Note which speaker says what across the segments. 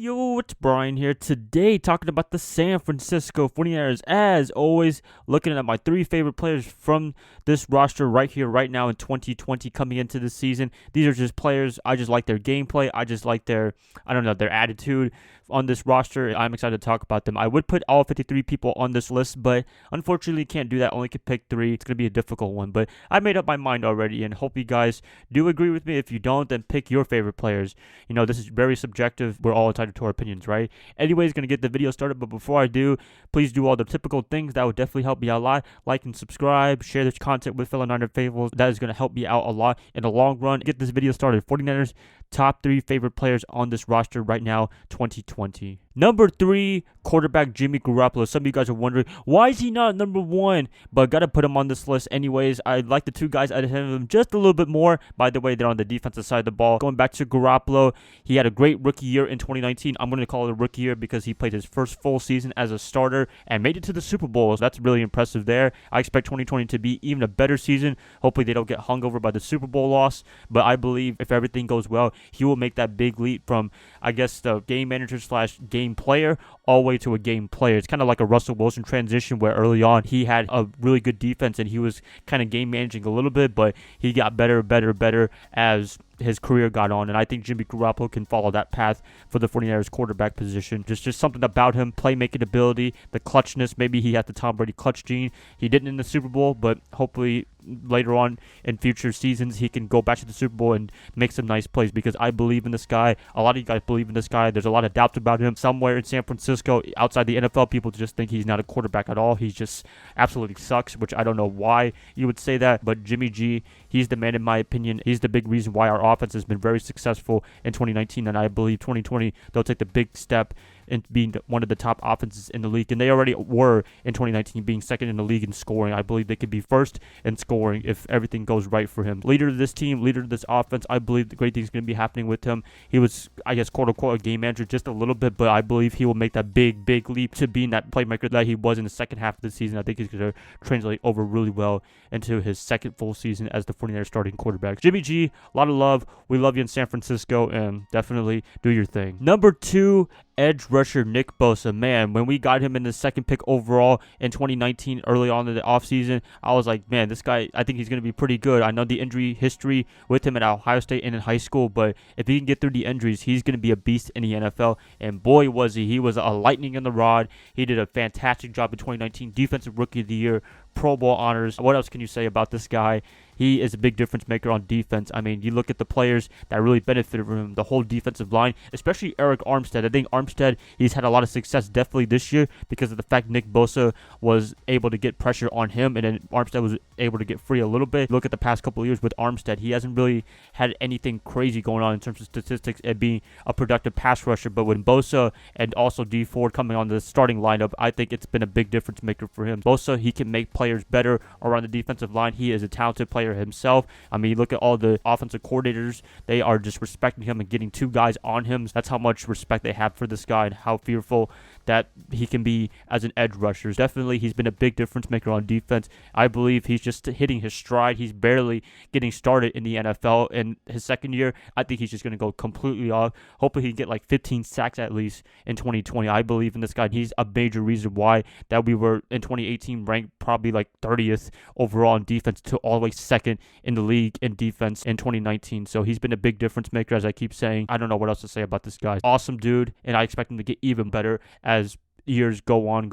Speaker 1: Yo, it's Brian here. Today, talking about the San Francisco 49ers. As always, looking at my three favorite players from this roster right here, right now in 2020 coming into the season. These are just players. I just like their gameplay. I just like their attitude on this roster. I'm excited to talk about them. I would put all 53 people on this list, but unfortunately can't do that. Only can pick three. It's going to be a difficult one, but I made up my mind already and hope you guys do agree with me. If you don't, then pick your favorite players. You know, this is very subjective. We're all entitled to our opinions, right? Anyways, going to get the video started, but before I do, please do all the typical things. That would definitely help me out a lot. Like and subscribe, share this content with fellow Niner faithfuls. That is going to help me out a lot in the long run. Get this video started. 49ers top three favorite players on this roster right now, 2020. Number 3, quarterback Jimmy Garoppolo. Some of you guys are wondering, why is he not number 1? But got to put him on this list anyways. I like the two guys ahead of him just a little bit more. By the way, they're on the defensive side of the ball. Going back to Garoppolo, he had a great rookie year in 2019. I'm going to call it a rookie year because he played his first full season as a starter and made it to the Super Bowl. So that's really impressive there. I expect 2020 to be even a better season. Hopefully they don't get hung over by the Super Bowl loss. But I believe if everything goes well, he will make that big leap from, I guess, the game manager / game player all the way to a game player. It's kind of like a Russell Wilson transition where early on he had a really good defense and he was kind of game managing a little bit, but he got better as his career got on, and I think Jimmy Garoppolo can follow that path for the 49ers quarterback position. Just something about him, playmaking ability, the clutchness. Maybe he had the Tom Brady clutch gene. He didn't in the Super Bowl, but hopefully later on in future seasons he can go back to the Super Bowl and make some nice plays because I believe in this guy. A lot of you guys believe in this guy. There's a lot of doubts about him somewhere in San Francisco. Outside the NFL, people just think he's not a quarterback at all. He just absolutely sucks, which I don't know why you would say that, but Jimmy G, he's the man in my opinion. He's the big reason why our offense has been very successful in 2019, and I believe 2020 they'll take the big step in being one of the top offenses in the league, and they already were in 2019, being second in the league in scoring. I believe they could be first in scoring if everything goes right for him. Leader of this team, leader of this offense. I believe the great things going to be happening with him. He was, I guess, quote unquote, a game manager just a little bit, but I believe he will make that big leap to being that playmaker that he was in the second half of the season. I think he's going to translate over really well into his second full season as the 49ers starting quarterback. Jimmy G, a lot of love. We love you in San Francisco, and definitely do your thing. Number 2, edge rusher Nick Bose. Man, when we got him in the second pick overall in 2019, early on in the offseason, I was like, man, this guy, I think he's going to be pretty good. I know the injury history with him at Ohio State and in high school, but if he can get through the injuries, he's going to be a beast in the NFL. And boy, was he. He was a lightning in the rod. He did a fantastic job in 2019. Defensive Rookie of the Year, Pro Bowl honors. What else can you say about this guy? He is a big difference maker on defense. I mean, you look at the players that really benefited from him, the whole defensive line, especially Eric Armstead. I think Armstead, he's had a lot of success definitely this year because of the fact Nick Bosa was able to get pressure on him, and then Armstead was able to get free a little bit. Look at the past couple of years with Armstead. He hasn't really had anything crazy going on in terms of statistics and being a productive pass rusher, but when Bosa and also D Ford coming on the starting lineup, I think it's been a big difference maker for him. Bosa, he can make players better around the defensive line. He is a talented player himself. I mean, look at all the offensive coordinators. They are just respecting him and getting two guys on him. That's how much respect they have for this guy and how fearful that he can be as an edge rusher. Definitely, he's been a big difference maker on defense. I believe he's just hitting his stride. He's barely getting started in the NFL. In his second year, I think he's just going to go completely off. Hopefully, he can get like 15 sacks at least in 2020. I believe in this guy. He's a major reason why that we were in 2018 ranked probably like 30th overall in defense to all the way second in the league in defense in 2019. So he's been a big difference maker, as I keep saying. I don't know what else to say about this guy. Awesome dude, and I expect him to get even better as years go on.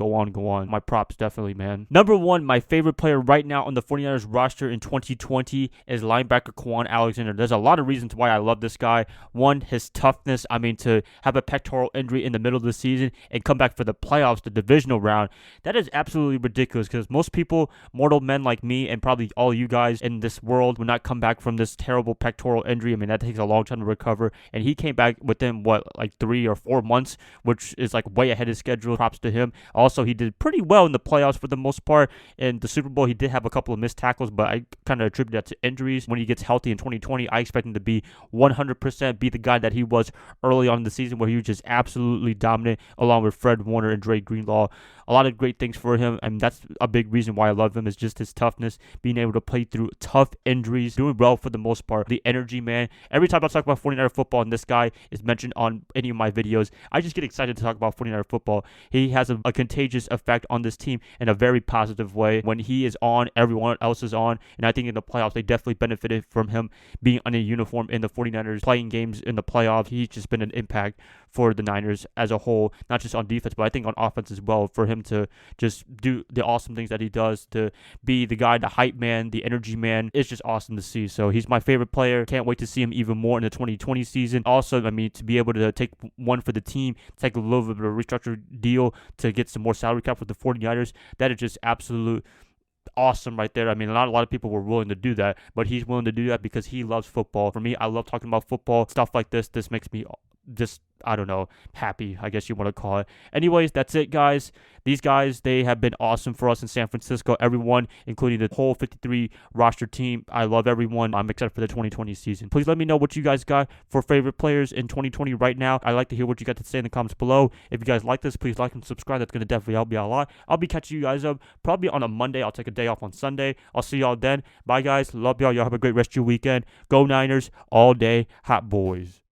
Speaker 1: My props definitely, man. Number 1, my favorite player right now on the 49ers roster in 2020 is linebacker Quan Alexander. There's a lot of reasons why I love this guy. One, his toughness. I mean, to have a pectoral injury in the middle of the season and come back for the playoffs, the divisional round, that is absolutely ridiculous because most people, mortal men like me and probably all you guys in this world would not come back from this terrible pectoral injury. I mean, that takes a long time to recover, and he came back within, like 3 or 4 months, which is like way ahead of schedule. props to him. Also, he did pretty well in the playoffs for the most part. In the Super Bowl, he did have a couple of missed tackles, but I kind of attribute that to injuries. When he gets healthy in 2020, I expect him to be 100% be the guy that he was early on in the season, where he was just absolutely dominant along with Fred Warner and Dre Greenlaw. A lot of great things for him, and that's a big reason why I love him, is just his toughness, being able to play through tough injuries, doing well for the most part. The energy, man. Every time I talk about 49er football and this guy is mentioned on any of my videos, I just get excited to talk about 49er football. He has a contagious effect on this team in a very positive way. When he is on, everyone else is on, and I think in the playoffs, they definitely benefited from him being on a uniform in the 49ers, playing games in the playoffs. He's just been an impact for the Niners as a whole, not just on defense, but I think on offense as well, for him to just do the awesome things that he does, to be the guy, the hype man, the energy man. It's just awesome to see. So he's my favorite player. Can't wait to see him even more in the 2020 season. Also, I mean, to be able to take one for the team, take a little bit of a restructured deal to get some more salary cap with the 49ers, that is just absolute awesome right there. I mean, not a lot of people were willing to do that, but he's willing to do that because he loves football. For me, I love talking about football. Stuff like this makes me just, I don't know, happy, I guess you want to call it. Anyways, that's it, guys. These guys, they have been awesome for us in San Francisco. Everyone, including the whole 53 roster team. I love everyone. I'm excited for the 2020 season. Please let me know what you guys got for favorite players in 2020 right now. I'd like to hear what you got to say in the comments below. If you guys like this, please like and subscribe. That's going to definitely help me out a lot. I'll be catching you guys up probably on a Monday. I'll take a day off on Sunday. I'll see y'all then. Bye, guys. Love y'all. Y'all have a great rest of your weekend. Go Niners all day. Hot boys.